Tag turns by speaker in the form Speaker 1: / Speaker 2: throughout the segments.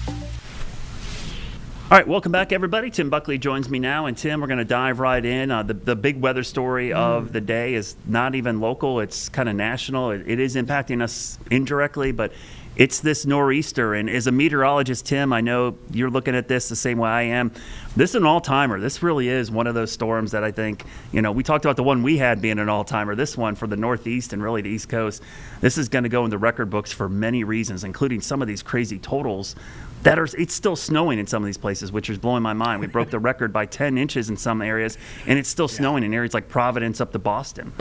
Speaker 1: All right, welcome back, everybody. Tim Buckley joins me now. And, Tim, we're going to dive right in. The big weather story of the day is not even local. It's kind of national. It is impacting us indirectly, but it's this nor'easter. And as a meteorologist, Tim, I know you're looking at this the same way I am. This is an all-timer. This really is one of those storms that I think, we talked about the one we had being an all-timer. This one for the Northeast and really the East Coast, this is going to go in the record books for many reasons, including some of these crazy totals it's still snowing in some of these places, which is blowing my mind. We broke the record by 10 inches in some areas, and it's still snowing in areas like Providence up to Boston.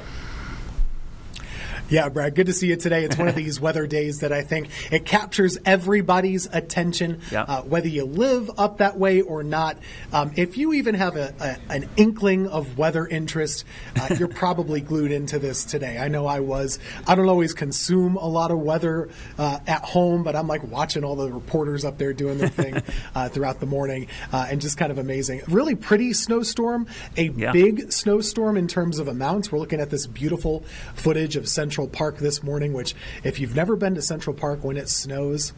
Speaker 2: Yeah, Brad, good to see you today. It's one of these weather days that I think it captures everybody's attention, whether you live up that way or not. If you even have an inkling of weather interest, you're probably glued into this today. I know I was. I don't always consume a lot of weather at home, but I'm like watching all the reporters up there doing their thing throughout the morning, and just kind of amazing. Really pretty snowstorm, big snowstorm in terms of amounts. We're looking at this beautiful footage of Central Park this morning, which if you've never been to Central Park when it snows,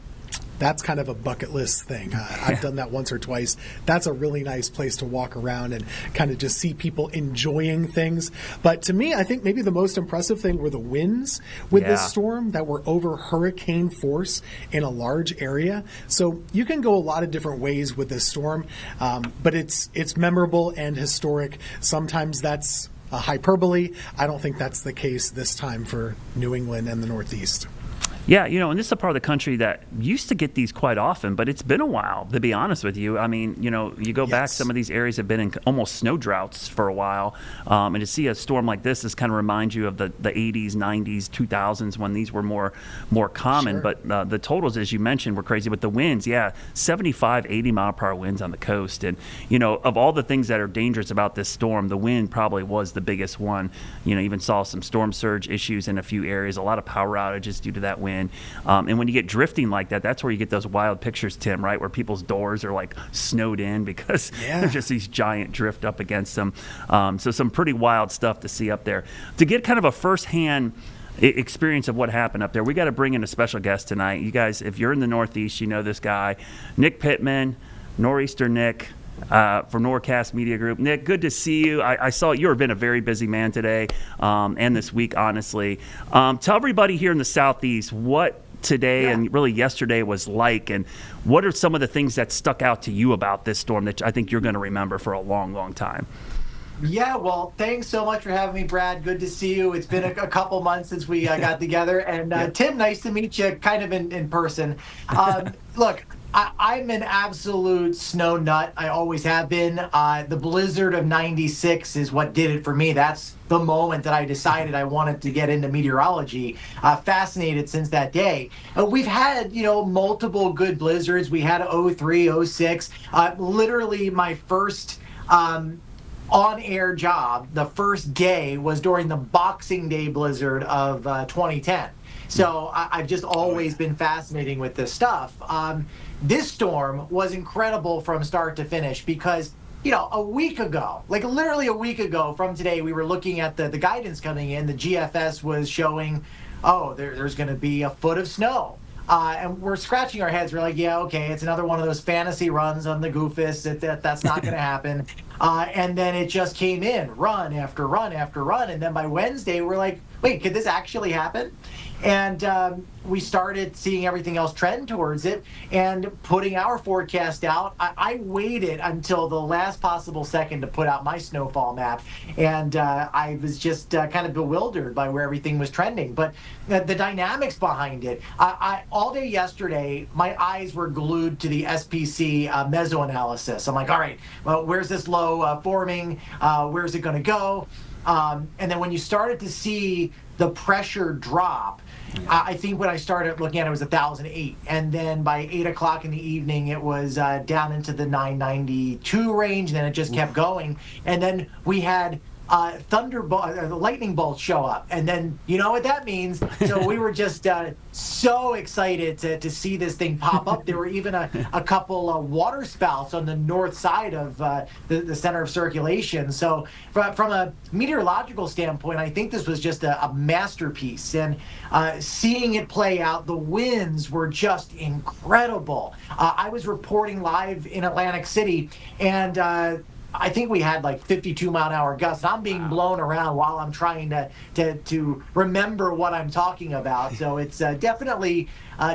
Speaker 2: that's kind of a bucket list thing. I've done that once or twice. That's a really nice place to walk around and kind of just see people enjoying things. But to me, I think maybe the most impressive thing were the winds with this storm that were over hurricane force in a large area. So you can go a lot of different ways with this storm, but it's memorable and historic. Sometimes that's hyperbole. I don't think that's the case this time for New England and the Northeast.
Speaker 1: Yeah, and this is a part of the country that used to get these quite often, but it's been a while, to be honest with you. I mean, you go back, some of these areas have been in almost snow droughts for a while, and to see a storm like this kind of reminds you of the 80s, 90s, 2000s when these were more common. Sure. But the totals, as you mentioned, were crazy. But the winds, 75, 80-mile-per-hour winds on the coast. And, of all the things that are dangerous about this storm, the wind probably was the biggest one. Even saw some storm surge issues in a few areas, a lot of power outages due to that wind. And when you get drifting like that, that's where you get those wild pictures, Tim, right, where people's doors are like snowed in because there's just these giant drift up against them. So some pretty wild stuff to see up there. To get kind of a firsthand experience of what happened up there, we got to bring in a special guest tonight. You guys, if you're in the Northeast, you know this guy, Nick Pittman, Nor'easter Nick. For Norcast Media Group. Nick, good to see you. I saw you've been a very busy man today and this week, honestly. Tell everybody here in the Southeast what today and really yesterday was like, and what are some of the things that stuck out to you about this storm that I think you're going to remember for a long, long time?
Speaker 3: Yeah, well, thanks so much for having me, Brad. Good to see you. It's been a couple months since we got together. And Tim, nice to meet you kind of in person. Look, I'm an absolute snow nut. I always have been. The blizzard of '96 is what did it for me. That's the moment that I decided I wanted to get into meteorology. Fascinated since that day. We've had, multiple good blizzards. We had 03, 06. Literally my first on-air job, the first day, was during the Boxing Day blizzard of 2010. So I've just always been fascinating with this stuff. This storm was incredible from start to finish because, a week ago, like literally a week ago from today, we were looking at the guidance coming in. The GFS was showing, there's going to be a foot of snow. And we're scratching our heads. We're like, it's another one of those fantasy runs on the Goofus. That's not going to happen. And then it just came in, run after run after run. And then by Wednesday, we're like, wait, could this actually happen? And we started seeing everything else trend towards it and putting our forecast out. I waited until the last possible second to put out my snowfall map. And I was just kind of bewildered by where everything was trending. But the dynamics behind it, all day yesterday, my eyes were glued to the SPC mesoanalysis. I'm like, all right, well, where's this low forming? Where's it going to go? And then when you started to see the pressure drop, I think when I started looking at it, it was 1,008. And then by 8 o'clock in the evening, it was down into the 992 range. And then it just kept going. And then we had the lightning bolts show up, and then you know what that means. So we were just so excited to see this thing pop up. There were even a couple water spouts on the north side of the center of circulation. So from a meteorological standpoint, I think this was just a masterpiece. And seeing it play out, the winds were just incredible. I was reporting live in Atlantic City, and I think we had like 52-mile-an-hour gusts. I'm being blown around while I'm trying to remember what I'm talking about. So it's definitely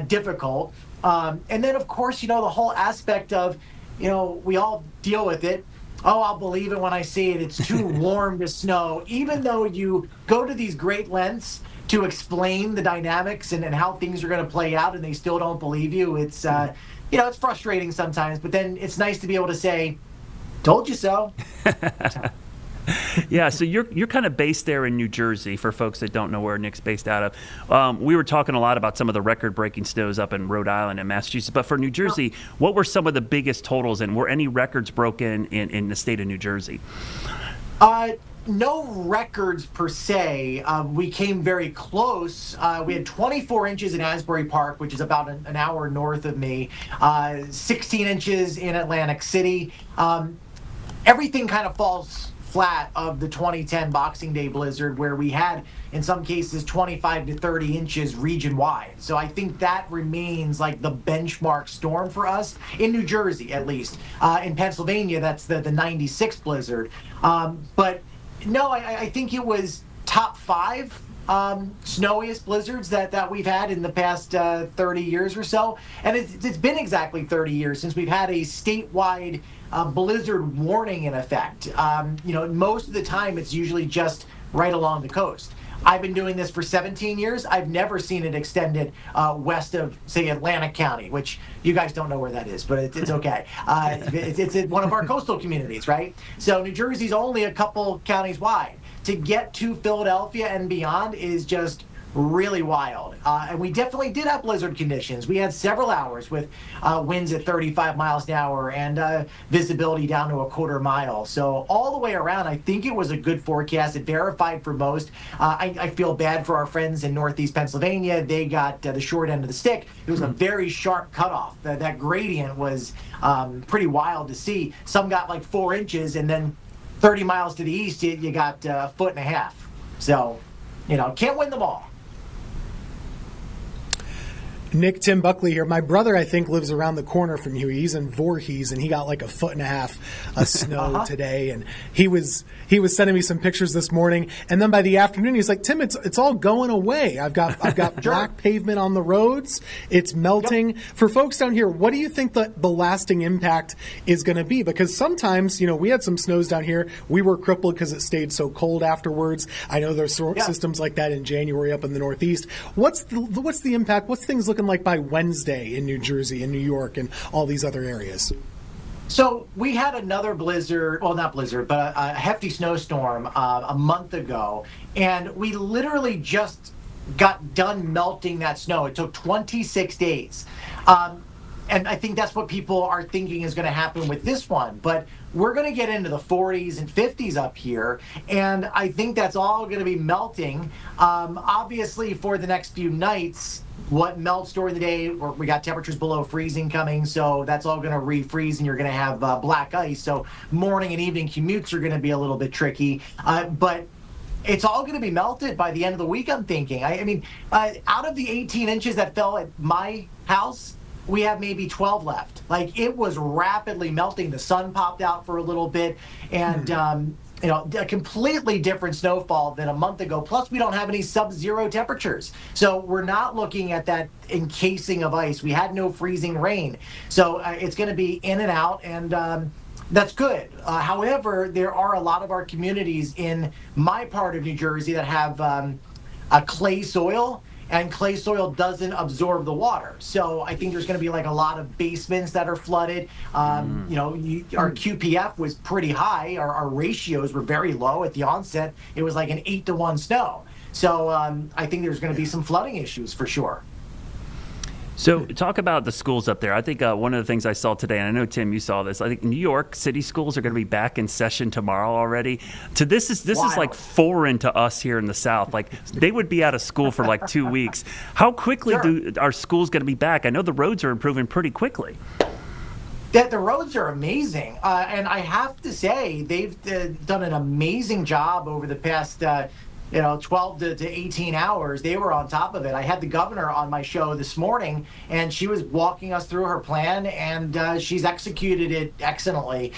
Speaker 3: difficult. And then, of course, the whole aspect of, we all deal with it. Oh, I'll believe it when I see it. It's too warm to snow. Even though you go to these great lengths to explain the dynamics and how things are going to play out, and they still don't believe you, it's it's frustrating sometimes. But then it's nice to be able to say, told you so.
Speaker 1: Yeah, so you're kind of based there in New Jersey, for folks that don't know where Nick's based out of. We were talking a lot about some of the record-breaking snows up in Rhode Island and Massachusetts, but for New Jersey, what were some of the biggest totals, and were any records broken in the state of New Jersey?
Speaker 3: No records per se. We came very close. We had 24 inches in Asbury Park, which is about an hour north of me, 16 inches in Atlantic City. Everything kind of falls flat of the 2010 Boxing Day blizzard, where we had, in some cases, 25 to 30 inches region-wide. So I think that remains like the benchmark storm for us, in New Jersey at least. In Pennsylvania, that's the 96 blizzard. But no, I think it was top 5 snowiest blizzards that we've had in the past 30 years or so. And it's been exactly 30 years since we've had a statewide blizzard warning in effect. Most of the time it's usually just right along the coast. I've been doing this for 17 years. I've never seen it extended west of, say, Atlantic County, which you guys don't know where that is, but it's okay. It's one of our coastal communities, right? So New Jersey's only a couple counties wide. To get to Philadelphia and beyond is just really wild. And we definitely did have blizzard conditions. We had several hours with winds at 35 miles an hour and visibility down to a quarter mile. So all the way around, I think it was a good forecast. It verified for most. I feel bad for our friends in Northeast Pennsylvania. They got the short end of the stick. It was a very sharp cutoff. That gradient was pretty wild to see. Some got like 4 inches, and then 30 miles to the east, you got a foot and a half. So, can't win them all.
Speaker 2: Nick, Tim Buckley here. My brother, I think, lives around the corner from you. He's in Voorhees, and he got like a foot and a half of snow today. And he was sending me some pictures this morning. And then by the afternoon, he's like, Tim, it's all going away. I've got black pavement on the roads. It's melting. Yep. For folks down here, what do you think the lasting impact is going to be? Because sometimes, we had some snows down here. We were crippled because it stayed so cold afterwards. I know there's systems like that in January up in the Northeast. What's the impact? What's things looking like by Wednesday in New Jersey and New York and all these other areas?
Speaker 3: So we had another blizzard, well, not blizzard, but a hefty snowstorm a month ago, and we literally just got done melting that snow. It took 26 days. And I think that's what people are thinking is going to happen with this one. But we're going to get into the 40s and 50s up here, and I think that's all going to be melting. Obviously, for the next few nights, what melts during the day, we got temperatures below freezing coming, so that's all going to refreeze, and you're going to have black ice. So morning and evening commutes are going to be a little bit tricky. But it's all going to be melted by the end of the week, I'm thinking. I mean, out of the 18 inches that fell at my house, we have maybe 12 left. Like, it was rapidly melting. The sun popped out for a little bit, and a completely different snowfall than a month ago. Plus, we don't have any sub-zero temperatures. So we're not looking at that encasing of ice. We had no freezing rain. So it's going to be in and out, and that's good. However, there are a lot of our communities in my part of New Jersey that have a clay soil, and clay soil doesn't absorb the water. So I think there's going to be like a lot of basements that are flooded. Our QPF was pretty high. Our ratios were very low at the onset. It was like an 8-to-1 snow. So I think there's going to be some flooding issues for sure.
Speaker 1: So talk about the schools up there. I think one of the things I saw today, and I know, Tim, you saw this, I think New York City schools are going to be back in session tomorrow already. This is like foreign to us here in the South. Like, they would be out of school for like 2 weeks. How quickly are schools going to be back? I know the roads are improving pretty quickly.
Speaker 3: The roads are amazing. And I have to say, they've done an amazing job over the past 12 to 18 hours. They were on top of it. I had the governor on my show this morning, and she was walking us through her plan, and she's executed it excellently.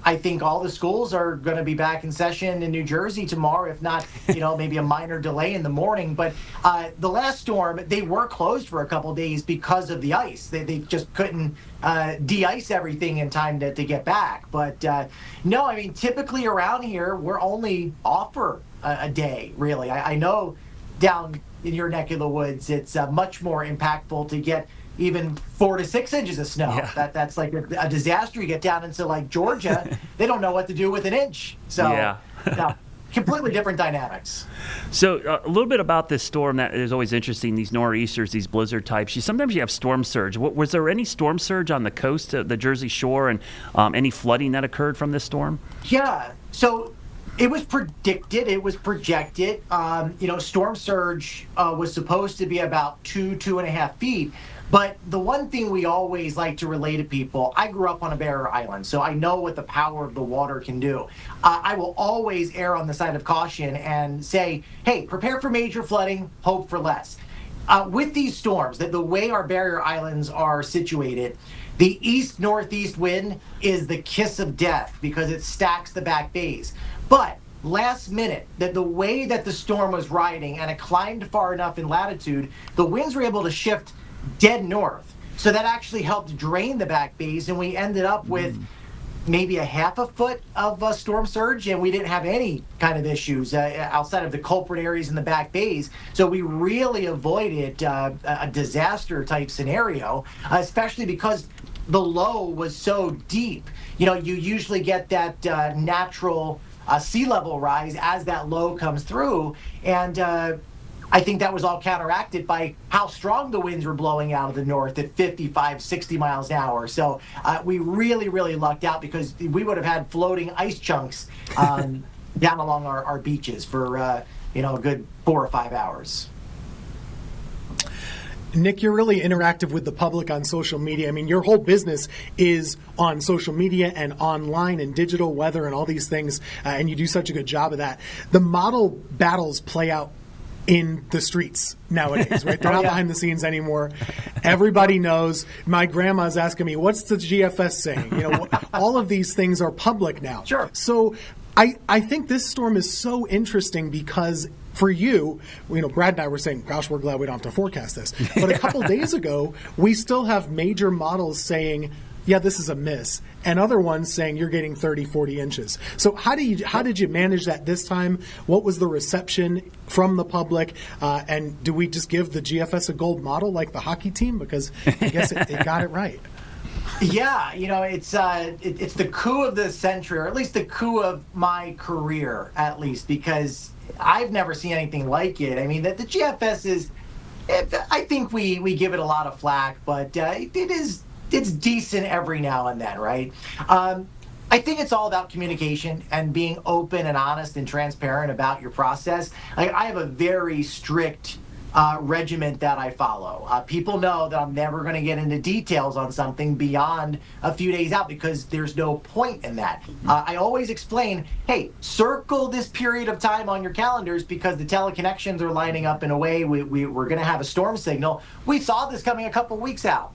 Speaker 3: I think all the schools are going to be back in session in New Jersey tomorrow, if not, maybe a minor delay in the morning. But the last storm, they were closed for a couple of days because of the ice. They just couldn't de-ice everything in time to get back. But no, I mean, typically around here, we're only off for a day, really. I know down in your neck of the woods, it's much more impactful to get even 4 to 6 inches of snow.
Speaker 1: Yeah.
Speaker 3: That's like a disaster. You get down into like Georgia, they don't know what to do with an inch. So no, completely different dynamics.
Speaker 1: So a little bit about this storm that is always interesting, these nor'easters, these blizzard types. Sometimes you have storm surge. Was there any storm surge on the coast, the Jersey Shore, and any flooding that occurred from this storm?
Speaker 3: Yeah, so it was predicted, it was projected. Storm surge was supposed to be about 2.5 feet. But the one thing we always like to relay to people, I grew up on a barrier island, so I know what the power of the water can do. I will always err on the side of caution and say, hey, prepare for major flooding, hope for less. With these storms, the way our barrier islands are situated, the east-northeast wind is the kiss of death because it stacks the back bays. But last minute, the way that the storm was riding and it climbed far enough in latitude, the winds were able to shift dead north. So that actually helped drain the back bays, and we ended up with maybe a half a foot of storm surge, and we didn't have any kind of issues outside of the culprit areas in the back bays. So we really avoided a disaster type scenario, especially because the low was so deep. You usually get that natural sea level rise as that low comes through, and I think that was all counteracted by how strong the winds were blowing out of the north at 55, 60 miles an hour. So we really, really lucked out because we would have had floating ice chunks down along our beaches for a good 4 or 5 hours.
Speaker 2: Nick, you're really interactive with the public on social media. I mean, your whole business is on social media and online and digital weather and all these things, and you do such a good job of that. The model battles play out in the streets nowadays, right? They're not behind the scenes anymore. Everybody knows. My grandma's asking me, what's the GFS saying? All of these things are public now.
Speaker 3: Sure.
Speaker 2: So I think this storm is so interesting because for you, Brad and I were saying, gosh, we're glad we don't have to forecast this. But a couple days ago, we still have major models saying, yeah, this is a miss, and other ones saying you're getting 30, 40 inches. So how did you manage that this time? What was the reception from the public? And do we just give the GFS a gold model like the hockey team? Because I guess it got it right.
Speaker 3: Yeah, it's the coup of the century, or at least the coup of my career, at least, because I've never seen anything like it. I mean, the GFS is, I think we give it a lot of flack, but it's decent every now and then, right? I think it's all about communication and being open and honest and transparent about your process. I have a very strict regiment that I follow. People know that I'm never going to get into details on something beyond a few days out because there's no point in that. I always explain, hey, circle this period of time on your calendars because the teleconnections are lining up in a way we're going to have a storm signal. We saw this coming a couple weeks out.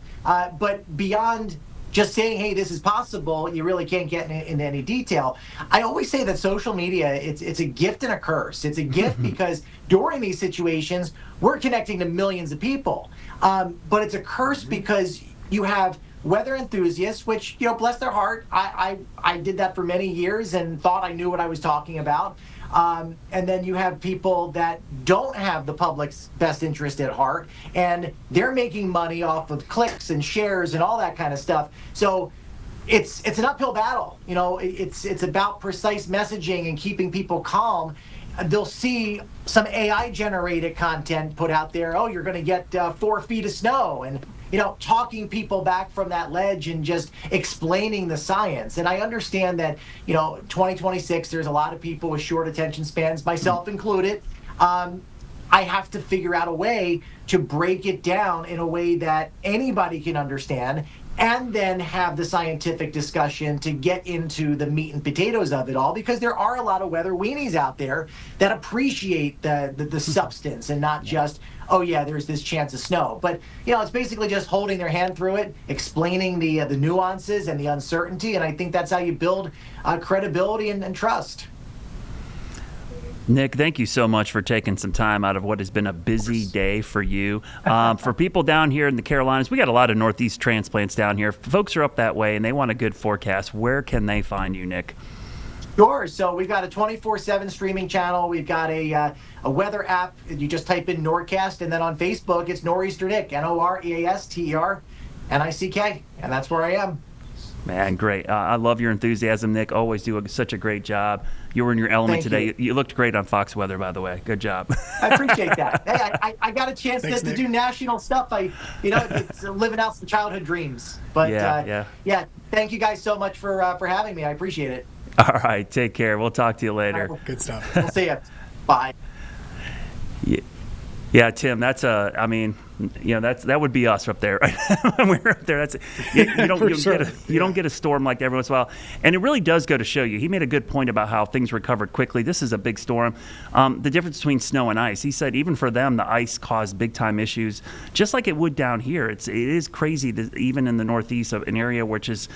Speaker 3: But beyond just saying, hey, this is possible, you really can't get into any detail. I always say that social media, it's a gift and a curse. It's a gift because during these situations, we're connecting to millions of people. But it's a curse because you have weather enthusiasts, which, bless their heart, I did that for many years and thought I knew what I was talking about. And then you have people that don't have the public's best interest at heart, and they're making money off of clicks and shares and all that kind of stuff. So it's an uphill battle. It's about precise messaging and keeping people calm. they'll see some AI generated content put out there. Oh, you're going to get 4 feet of snow, and talking people back from that ledge and just explaining the science. And I understand that 2026, there's a lot of people with short attention spans, myself included. I have to figure out a way to break it down in a way that anybody can understand, and then have the scientific discussion to get into the meat and potatoes of it all, because there are a lot of weather weenies out there that appreciate the substance and not just, oh yeah, there's this chance of snow. But it's basically just holding their hand through it, explaining the nuances and the uncertainty, and I think that's how you build credibility and trust.
Speaker 1: Nick, thank you so much for taking some time out of what has been a busy day for you. For people down here in the Carolinas, we got a lot of Northeast transplants down here. If folks are up that way and they want a good forecast, where can they find you, Nick?
Speaker 3: Sure. So we've got a 24/7 streaming channel. We've got a weather app. You just type in Norcast, and then on Facebook, it's Nor'easter Nick, NOREASTER NICK, and that's where I am.
Speaker 1: Man, great. I love your enthusiasm, Nick. Always do such a great job. You were in your element today. You looked great on Fox Weather, by the way. Good job.
Speaker 3: I appreciate that. Hey, I got a chance to do national stuff. It's living out some childhood dreams. But yeah. Thank you guys so much for having me. I appreciate it.
Speaker 1: All right. Take care. We'll talk to you later.
Speaker 2: Good stuff.
Speaker 3: We'll see you. Bye.
Speaker 1: Yeah, Tim, that's that would be us up there, right? When we're up there, you don't get a storm like that every once in a while, and it really does go to show you. He made a good point about how things recovered quickly. This is a big storm. The difference between snow and ice. He said even for them, the ice caused big time issues, just like it would down here. It is crazy that even in the Northeast, of an area which is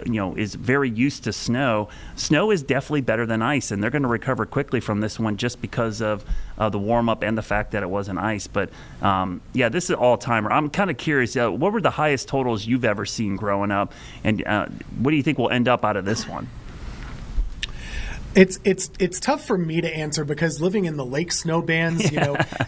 Speaker 1: is very used to snow. Snow is definitely better than ice, and they're going to recover quickly from this one just because of the warm up and the fact that it wasn't ice. But this is all-timer. I'm kind of curious, what were the highest totals you've ever seen growing up, and what do you think will end up out of this one?
Speaker 2: It's tough for me to answer because living in the lake snow bands,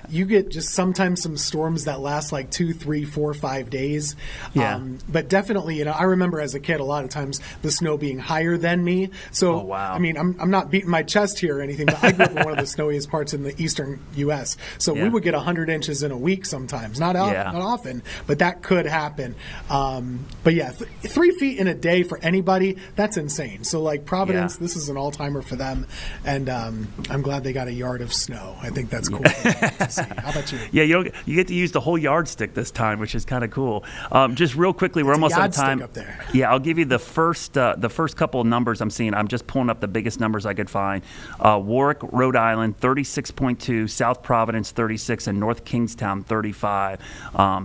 Speaker 2: you get just sometimes some storms that last like 2, 3, 4, 5 days.
Speaker 1: Yeah.
Speaker 2: But definitely, I remember as a kid a lot of times the snow being higher than me. So,
Speaker 1: oh, wow.
Speaker 2: I mean, I'm not beating my chest here or anything, but I grew up in one of the snowiest parts in the eastern U.S. So we would get 100 inches in a week sometimes. Not often, but that could happen. But yeah, 3 feet in a day for anybody, that's insane. So like Providence, this is an all-timer for them, and I'm glad they got a yard of snow. I think that's cool to see. How about you?
Speaker 1: Yeah, you get to use the whole yardstick this time, which is kind of cool. Just real quickly, we're almost out of time.
Speaker 2: Up there.
Speaker 1: Yeah, I'll give you the first couple of numbers I'm seeing. I'm just pulling up the biggest numbers I could find. Warwick, Rhode Island, 36.2, South Providence, 36, and North Kingstown, 35.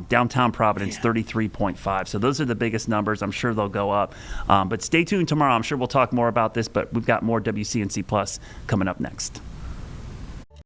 Speaker 1: Downtown Providence, 33.5. So those are the biggest numbers. I'm sure they'll go up. But stay tuned tomorrow. I'm sure we'll talk more about this, but we've got more WCNC Plus coming up next.